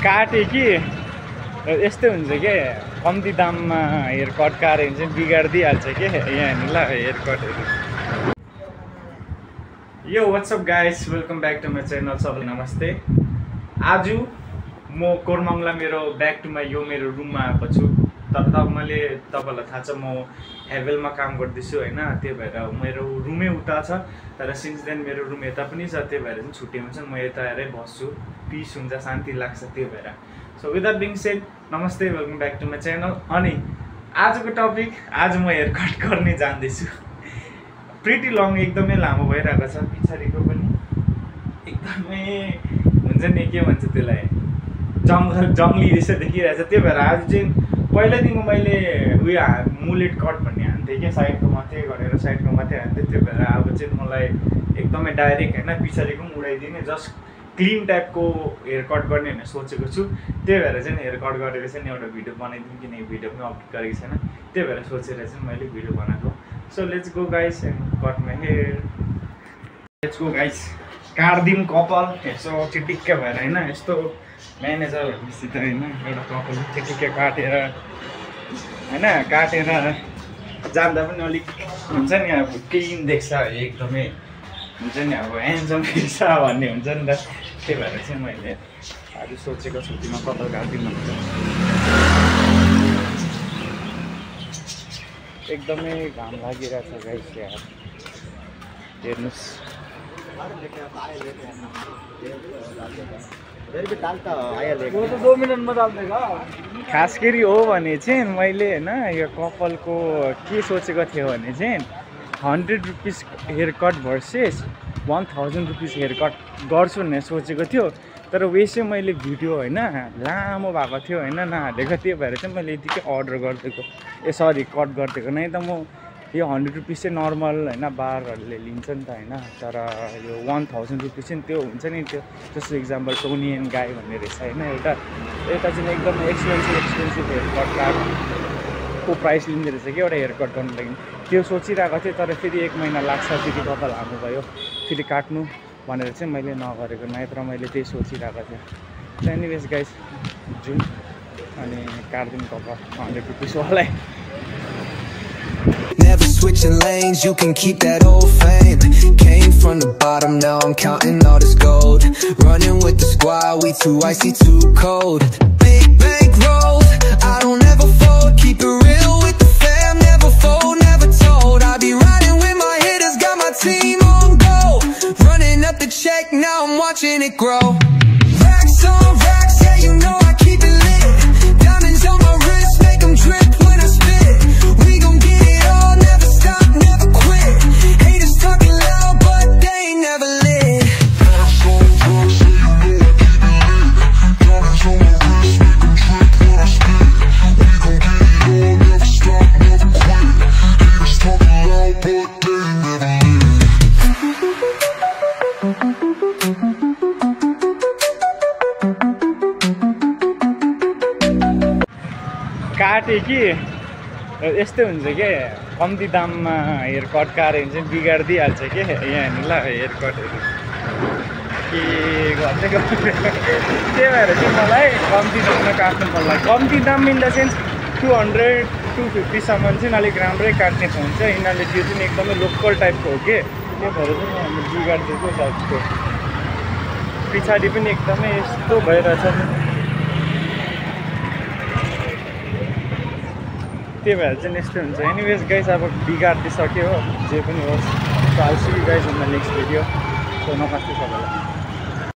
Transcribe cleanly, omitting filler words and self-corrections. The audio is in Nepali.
काटेँ कि यस्तै हुन्छ के कम्ती दाममा हेयर कट काट्यो भने चाहिँ बिगारिदिइहाल्छ के यहाँनिर ल हेयर कटहरू। यो what's up guys, welcome back to my channel. सबैलाई नमस्ते। आज म कोरमङ्गला मेरो ब्याक टु माई मेरो रुममा आएको छु। मैले तपाईँलाई थाहा छ म हेभेलमा काम गर्दैछु होइन, त्यही भएर मेरो रुमै उता छ। तर सिन्स देन मेरो रुम यता पनि छ, त्यही भएर चाहिँ छुट्टीमा चाहिँ म यता आएरै बस्छु, पिस हुन्छ, शान्ति लाग्छ, त्यही भएर। So with that being said, नमस्ते, welcome back to my channel. अनि आजको टपिक, आज म हेयर कट गर्ने जान्दैछु। प्रिटी लङ, एकदमै लामो भइरहेको छ, पछाडिको पनि एकदमै हुन्छ नि, के भन्छ त्यसलाई, जङ्गली रहेछ देखिरहेछ। त्यही भएर आज चाहिँ पहिल्यैदेखिको मैले उयो मुलेट कट भन्ने हान्थेँ क्या, साइडको मात्रै गरेर साइडको मात्रै हान्थेँ। त्यही भएर अब चाहिँ मलाई एकदमै डाइरेक्ट होइन, पछाडिको पनि उडाइदिने, जस्ट क्लिन टाइपको हेयर कट गर्ने भनेर सोचेको छु। त्यही भएर चाहिँ हेयर कट गरेर चाहिँ एउटा भिडियो बनाइदिउँ, किनकि भिडियो पनि अपलोड गरेको छैन। त्यही भएर सोचेर चाहिँ मैले भिडियो बनाएको। So let's go guys and cut my hair. Let's go guys, काट्दिउँ कपाल यसो चिटिक्क भएर होइन, यस्तो म्यानेजरहरूसित होइन एउटा कपाल चिटिक्क काटेर होइन, काटेर जाँदा पनि अलिक हुन्छ नि, अब क्लिन देख्छ, एकदमै हुन्छ नि, अब ह्यान्डसम देख्छ भन्ने हुन्छ नि त। त्यही भएर चाहिँ मैले आज सोचेको छुट्टीमा कपाल काटिदिउँ भनेर। एकदमै घाम लागिरहेछ गाइस यार, हेर्नुहोस्। खास गरी हो भने चाहिँ मैले होइन यो कपालको के सोचेको थियो भने चाहिँ 100 rupees hair cut versus 1000 rupees hair cut गर्छु भनेर सोचेको थियो। तर वैसे मैले भिडियो होइन लामो भएको थियो होइन, नहालेको, त्यही भएर चाहिँ मैले यतिकै अर्डर गरिदिएको, कट गरिदिएको। नै त म यो 100 रुपिस चाहिँ नर्मल होइन, बारहरूले लिन्छ नि त होइन। तर यो 1000 रुपिस चाहिँ त्यो हुन्छ नि, त्यो जस्तो इक्जाम्पल टोनी एन्ड गाई भन्ने रहेछ होइन, यता चाहिँ एकदमै एक्सपेन्सिभ हेयर कट काटको प्राइस लिँदो रहेछ कि एउटा हेयर कट गर्नु लागि। त्यो सोचिरहेको थिएँ, तर फेरि 1 महिना लाग्छ, फेरि कपाल लामो भयो, फेरि काट्नु भनेर चाहिँ मैले नगरेको, नत्र मैले त्यही सोचिरहेको थिएँ। एनिवेज गाइस, जुन अनि काट्दिउँ कपाल 100 रुपिसवालै। Never switching lanes, you can keep that old fame. Came from the bottom, now I'm counting all this gold. Running with the squad, we too icy, too cold. Big bank rolls, I don't ever fold. Keep it real with the fam, never fold, never told. I be riding with my hitters, got my team on go. Running up the check, now I'm watching it grow. Racks on racks, yeah, you know I keep it lit. Diamonds on my wrist, make them drip when I spit. We gon' get it all, never stop, never quit. Haters talking loud, but they ain't never lit. Racks on racks, yeah, you know I keep it lit. Diamonds on my wrist, make them drip when I spit. We gon' get it all, never stop, never quit. Haters talking loud, but they ain't never lit. काटेँ कि यस्तै हुन्छ के कम्ती दाममा हेयर कट काट्यो भने चाहिँ बिगारिदिइहाल्छ के यहाँनिर ल हेयर कटहरू के गर्दै त्यही भएर चाहिँ मलाई कम्ती दाममा काट्नु पर्ला। कम्ती दाम इन द सेन्स 200-250सम्म चाहिँ अलिक राम्रै काट्ने हुन्छ। यिनीहरूले त्यो चाहिँ एकदमै लोकल टाइपको हो कि, त्यही भएर चाहिँ हामीले बिगारिदिएको टाइपको। पछाडि पनि एकदमै यस्तो भइरहेछ, त्यही भएर चाहिँ यस्तो हुन्छ। एनिवेज गाइस, अब बिगारिदिइसक्यो हो, जे पनि होस्। So I see you guys in the next video. So नमस्ते सबैलाई।